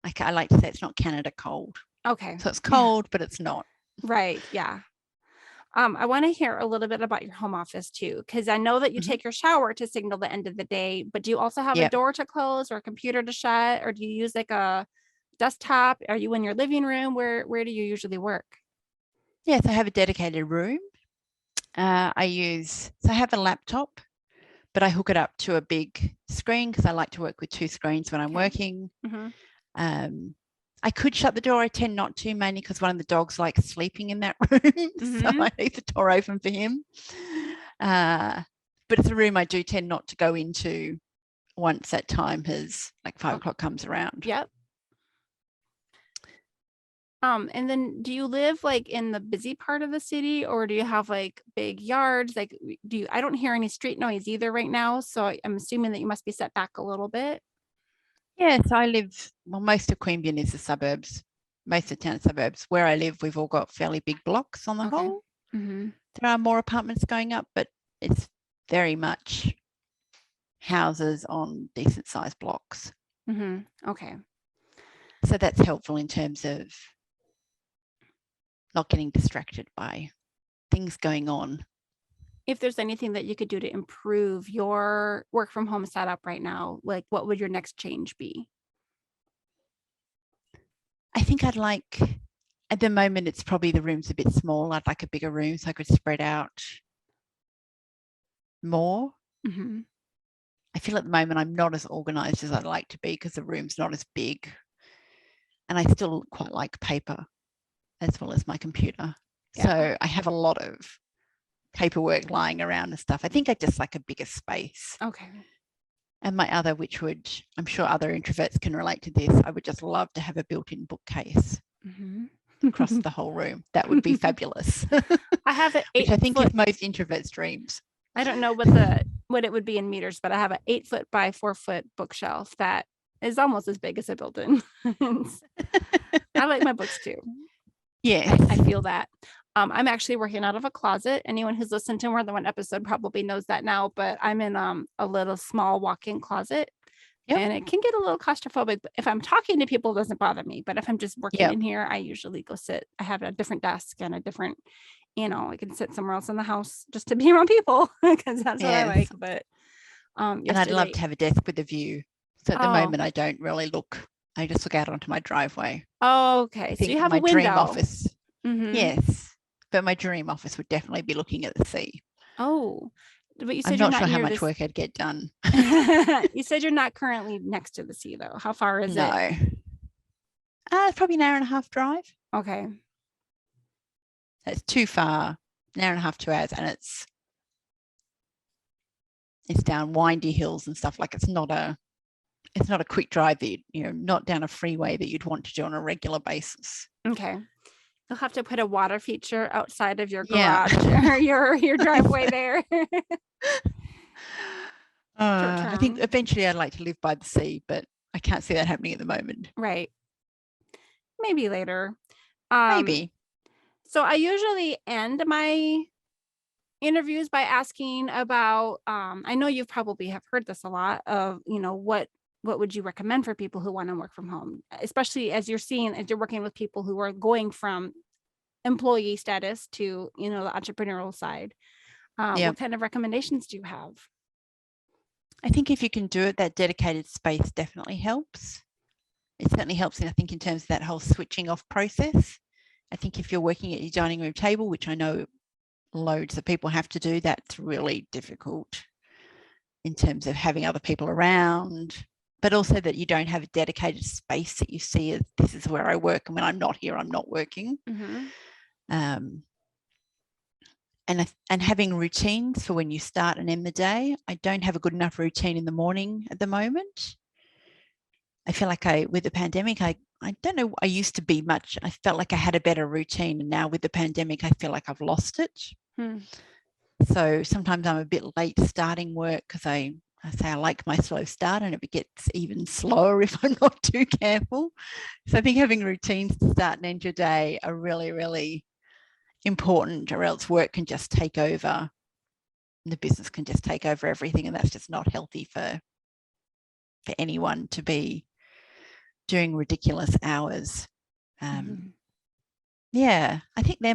I like to say, it's not Canada cold. Okay. So it's cold, but it's not. Right. Yeah. I want to hear a little bit about your home office too, because I know that you take your shower to signal the end of the day, but do you also have a door to close or a computer to shut, or do you use like a desktop? Are you in your living room? Where do you usually work? Yes, I have a dedicated room. I have a laptop, but I hook it up to a big screen because I like to work with two screens when I'm working. I could shut the door. I tend not to, mainly because one of the dogs likes sleeping in that room. So I leave the door open for him. But it's a room I do tend not to go into once that time has, like 5 o'clock comes around. Yep. And then do you live like in the busy part of the city, or do you have like big yards? Like, I don't hear any street noise either right now. So I'm assuming that you must be set back a little bit. Yeah, so most of Queanbeyan is the suburbs, most of the town suburbs. Where I live, we've all got fairly big blocks on the whole. There are more apartments going up, but it's very much houses on decent sized blocks. Okay. So that's helpful in terms of not getting distracted by things going on. If there's anything that you could do to improve your work from home setup right now, like what would your next change be? I think I'd like, at the moment, it's probably the room's a bit small. I'd like a bigger room so I could spread out more. I feel at the moment I'm not as organized as I'd like to be because the room's not as big. And I still quite like paper as well as my computer. So I have a lot of paperwork lying around and stuff. I think I just like a bigger space. Okay. And my other, which I'm sure other introverts can relate to this, I would just love to have a built-in bookcase. across the whole room. That would be fabulous. I have an 8 which I think foot, is most introverts' dreams. I don't know what it would be in meters, but I have an 8 foot by 4 foot bookshelf that is almost as big as a building. I like my books too. Yeah, I feel that. I'm actually working out of a closet. Anyone who's listened to more than one episode probably knows that now, but I'm in a little small walk-in closet. Yep. And it can get a little claustrophobic. But if I'm talking to people, it doesn't bother me. But if I'm just working in here, I usually go sit. I have a different desk and a different, I can sit somewhere else in the house just to be around people because that's what I like. But and I'd love to have a desk with a view. So at the moment, I don't really look. I just look out onto my driveway. Oh, okay. So you have a window. My dream office. Mm-hmm. Yes. But my dream office would definitely be looking at the sea. Oh, but you said I'm not sure how much work I'd get done. You said you're not currently next to the sea, though. How far is it? No. It's probably an hour and a half drive. Okay. It's too far. An hour and a half, 2 hours, and it's down windy hills and stuff. Like it's not a quick drive that not down a freeway that you'd want to do on a regular basis. Okay. You'll have to put a water feature outside of your garage or your driveway there. I think eventually I'd like to live by the sea, but I can't see that happening at the moment. Right. Maybe later. Maybe. So I usually end my interviews by asking about, I know you probably have heard this a lot of, what would you recommend for people who want to work from home, especially as you're working with people who are going from employee status to, the entrepreneurial side. What kind of recommendations do you have? I think if you can do it, that dedicated space definitely helps. It certainly helps, I think, in terms of that whole switching off process. I think if you're working at your dining room table, which I know loads of people have to do, that's really difficult in terms of having other people around, but also that you don't have a dedicated space that you see as this is where I work, and when I'm not here, I'm not working. Mm-hmm. And having routines for when you start and end the day. I don't have a good enough routine in the morning at the moment. I feel like with the pandemic, I don't know, I used to be much, I felt like I had a better routine, and now with the pandemic, I feel like I've lost it. So sometimes I'm a bit late starting work because I say I like my slow start, and it gets even slower if I'm not too careful. So I think having routines to start and end your day are really, really important, or else work can just take over. The business can just take over everything, and that's just not healthy for anyone to be doing ridiculous hours. Yeah, I think they'd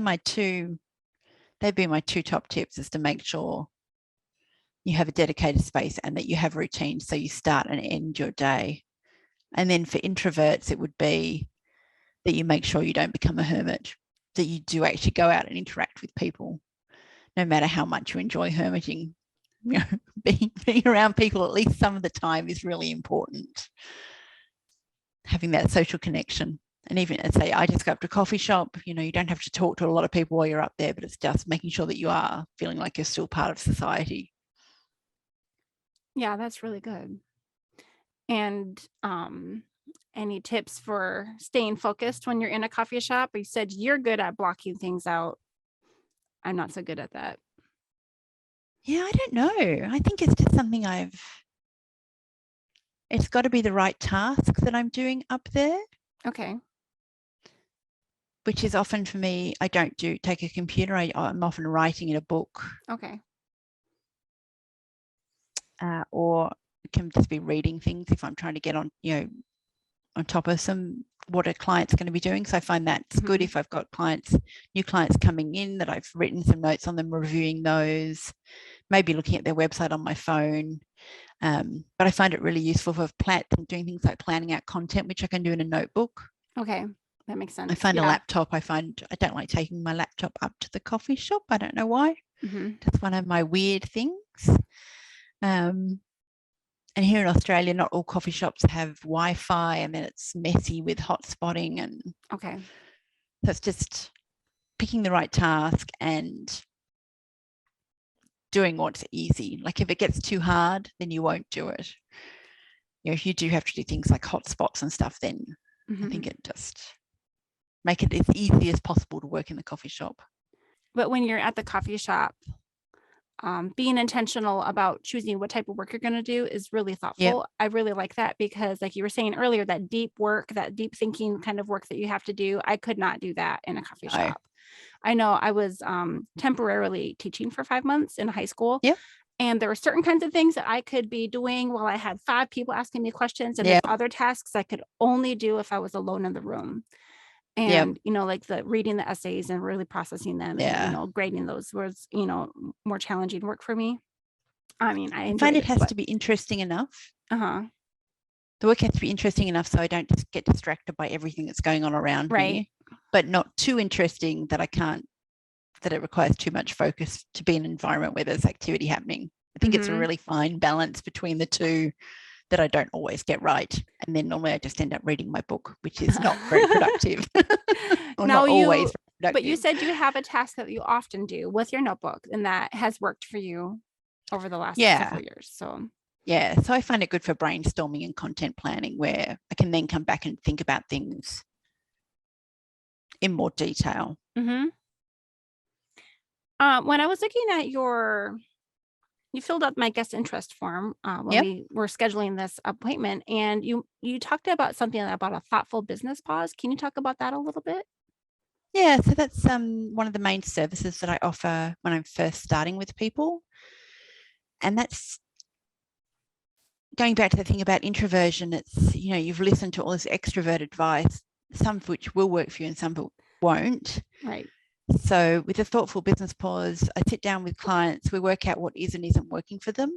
be my two top tips, is to make sure you have a dedicated space and that you have routines so you start and end your day. And then for introverts, it would be that you make sure you don't become a hermit, that you do actually go out and interact with people, no matter how much you enjoy hermiting. Being around people at least some of the time is really important. Having that social connection. And even say, I just go up to a coffee shop, you don't have to talk to a lot of people while you're up there, but it's just making sure that you are feeling like you're still part of society. Yeah, that's really good. And any tips for staying focused when you're in a coffee shop? You said you're good at blocking things out. I'm not so good at that. Yeah, I don't know. I think it's just something it's got to be the right task that I'm doing up there. Okay. Which is often for me, I don't take a computer. I'm often writing in a book. Okay. Or it can just be reading things if I'm trying to get on, on top of what a client's going to be doing. So I find that's good if I've got new clients coming in, that I've written some notes on them, reviewing those, maybe looking at their website on my phone. But I find it really useful for doing things like planning out content, which I can do in a notebook. Okay, that makes sense. I find a laptop. I don't like taking my laptop up to the coffee shop. I don't know why. That's one of my weird things. And here in Australia, not all coffee shops have Wi-Fi, and then it's messy with hotspotting. And okay, so it's just picking the right task and doing what's easy. Like if it gets too hard, then you won't do it. If you do have to do things like hotspots and stuff, then I think it just make it as easy as possible to work in the coffee shop. But when you're at the coffee shop, being intentional about choosing what type of work you're going to do is really thoughtful. Yep. I really like that because, like you were saying earlier, that deep work, that deep thinking kind of work that you have to do, I could not do that in a coffee shop. I know I was temporarily teaching for 5 months in high school. Yep. And there were certain kinds of things that I could be doing while I had 5 people asking me questions. And there's other tasks I could only do if I was alone in the room. And, like the reading the essays and really processing them and, grading those was, more challenging work for me. I mean, I find it has to be interesting enough. The work has to be interesting enough so I don't just get distracted by everything that's going on around me, but not too interesting that it requires too much focus to be in an environment where there's activity happening. I think it's a really fine balance between the two that I don't always get right. And then normally I just end up reading my book, which is not very productive. Or not always productive. But you said you have a task that you often do with your notebook, and that has worked for you over the last several years. So I find it good for brainstorming and content planning, where I can then come back and think about things in more detail. When I was looking at you filled out my guest interest form when we were scheduling this appointment, and you talked about something about a thoughtful business pause. Can you talk about that a little bit? Yeah, so that's one of the main services that I offer when I'm first starting with people. And that's going back to the thing about introversion. It's, you've listened to all this extrovert advice, some of which will work for you and some won't. Right. So with a thoughtful business pause, I sit down with clients, we work out what is and isn't working for them.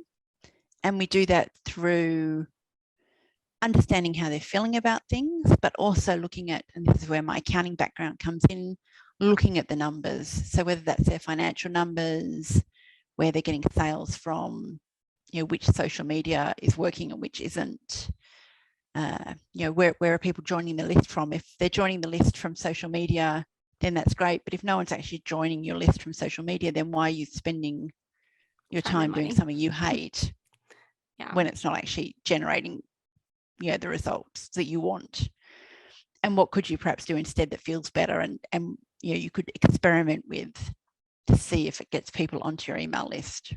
And we do that through understanding how they're feeling about things, but also looking at, and this is where my accounting background comes in, looking at the numbers. So whether that's their financial numbers, where they're getting sales from, which social media is working and which isn't, where are people joining the list from? If they're joining the list from social media, then that's great. But if no one's actually joining your list from social media, then why are you spending your time doing something you hate when it's not actually generating, the results that you want? And what could you perhaps do instead that feels better? And you could experiment with to see if it gets people onto your email list.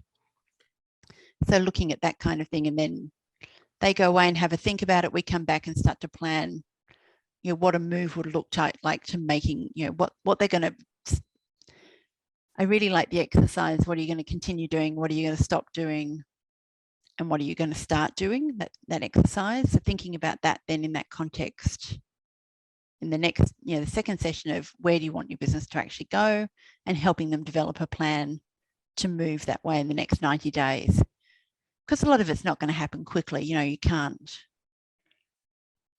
So looking at that kind of thing, and then they go away and have a think about it. We come back and start to plan what a move would look like to making, what they're going to. I really like the exercise. What are you going to continue doing? What are you going to stop doing? And what are you going to start doing? That exercise. So thinking about that then in that context, in the next, the second session of where do you want your business to actually go, and helping them develop a plan to move that way in the next 90 days. Because a lot of it's not going to happen quickly. You can't.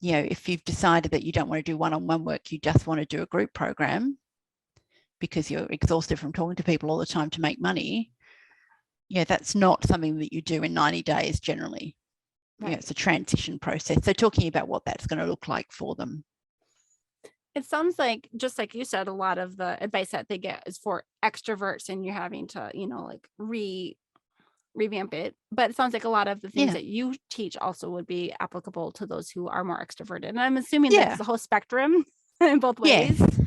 If you've decided that you don't want to do one-on-one work, you just want to do a group program because you're exhausted from talking to people all the time to make money, that's not something that you do in 90 days generally. Right. It's a transition process. So talking about what that's going to look like for them. It sounds like, just like you said, a lot of the advice that they get is for extroverts, and you're having to, revamp it. But it sounds like a lot of the things that you teach also would be applicable to those who are more extroverted. And I'm assuming that's the whole spectrum in both ways. Yes.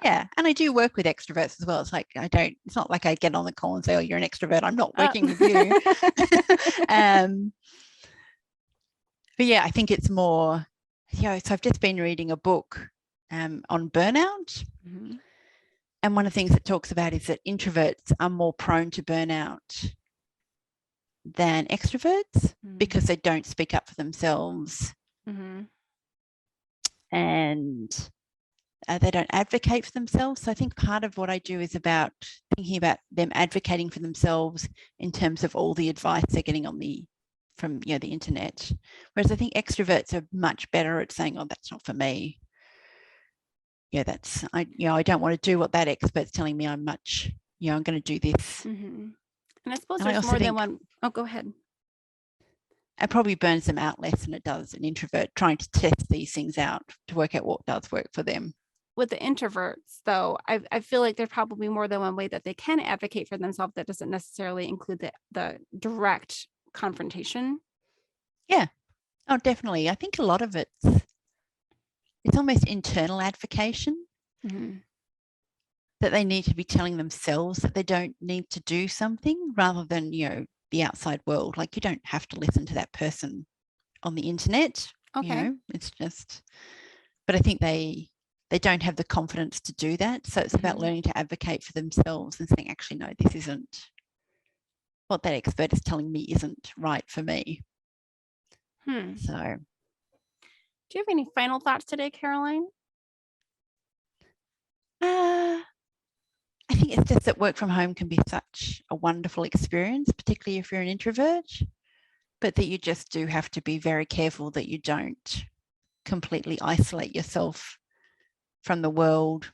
Yeah. And I do work with extroverts as well. It's like, it's not like I get on the call and say, oh, you're an extrovert, I'm not working with you. But yeah, I think it's more, so I've just been reading a book on burnout. Mm-hmm. And one of the things it talks about is that introverts are more prone to burnout than extroverts because they don't speak up for themselves. And they don't advocate for themselves. So I think part of what I do is about thinking about them advocating for themselves in terms of all the advice they're getting from the internet. Whereas I think extroverts are much better at saying, oh, that's not for me. I don't want to do what that expert's telling me. I'm going to do this. And I suppose there's more than one. Oh, go ahead. It probably burns them out less than it does an introvert trying to test these things out to work out what does work for them. With the introverts, though, I feel like there's probably more than one way that they can advocate for themselves that doesn't necessarily include the direct confrontation. Yeah. Oh, definitely. I think a lot of it's almost internal advocation. that they need to be telling themselves that they don't need to do something rather than, the outside world. Like, you don't have to listen to that person on the internet. Okay. It's just, but I think they don't have the confidence to do that. So it's about learning to advocate for themselves and saying, actually, no, this isn't what that expert is telling me isn't right for me. So, do you have any final thoughts today, Caroline? I think it's just that work from home can be such a wonderful experience, particularly if you're an introvert, but that you just do have to be very careful that you don't completely isolate yourself from the world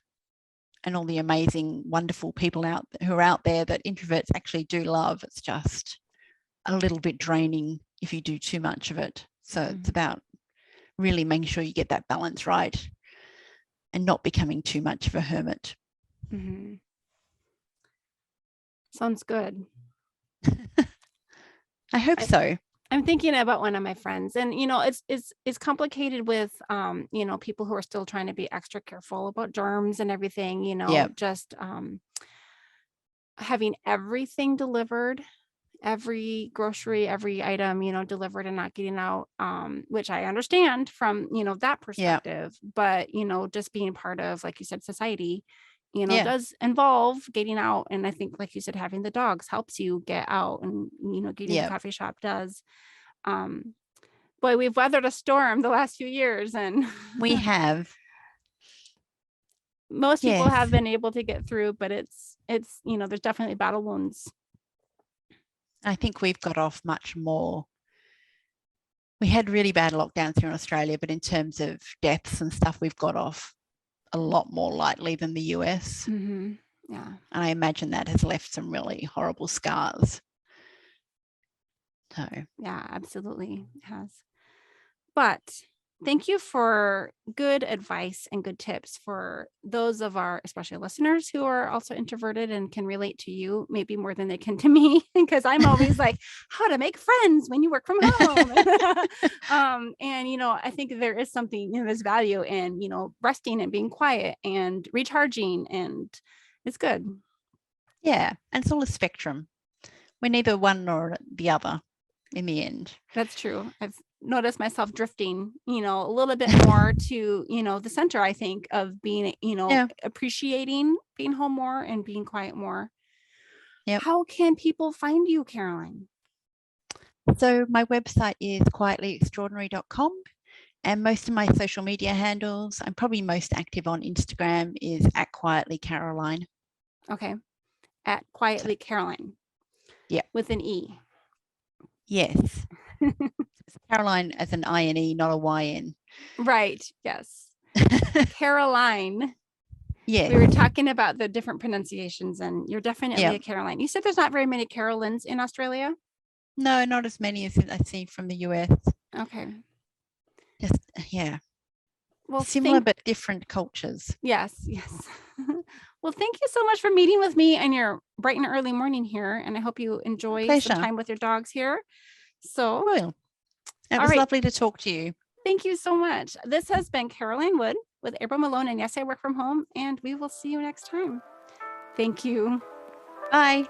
and all the amazing, wonderful people who are out there that introverts actually do love. It's just a little bit draining if you do too much of it. So it's about really making sure you get that balance right and not becoming too much of a hermit. Sounds good. I hope so. I'm thinking about one of my friends, and it's complicated with people who are still trying to be extra careful about germs and everything, just having everything delivered, every grocery, every item, delivered and not getting out, which I understand from, that perspective, but, just being part of, like you said, society, does involve getting out. And I think, like you said, having the dogs helps you get out, and, getting to the coffee shop does. Boy, we've weathered a storm the last few years, and we have. Most people have been able to get through, but it's there's definitely battle wounds. I think we've got off much more. We had really bad lockdowns here in Australia, but in terms of deaths and stuff, we've got off a lot more lightly than the US. Yeah. And I imagine that has left some really horrible scars. So. Yeah, absolutely it has. But thank you for good advice and good tips for those of our, especially listeners, who are also introverted and can relate to you maybe more than they can to me, because I'm always like, how to make friends when you work from home. And, I think there is something, there's value in, resting and being quiet and recharging, and it's good. Yeah. And it's all a spectrum. We're neither one nor the other in the end. That's true. I've noticed myself drifting, a little bit more to, the center, I think, of being, appreciating being home more and being quiet more. Yep. How can people find you, Caroline? So my website is quietlyextraordinary.com, and most of my social media handles, I'm probably most active on Instagram, is @quietlycaroline. Okay. @quietlycaroline. Yeah. With an E. Yes. It's Caroline as an I-N-E, not a Y-N. Right. Yes. Caroline. Yes. We were talking about the different pronunciations, and you're definitely a Caroline. You said there's not very many Carolines in Australia? No, not as many as I see from the US. Okay. Just, yeah. Well, similar but different cultures. Yes. Well, thank you so much for meeting with me on your bright and early morning here, and I hope you enjoy some time with your dogs here. So, well, it was lovely to talk to you. Thank you so much. This has been Caroline Wood with April Malone, and Yes, I Work From Home, and we will see you next time. Thank you. Bye.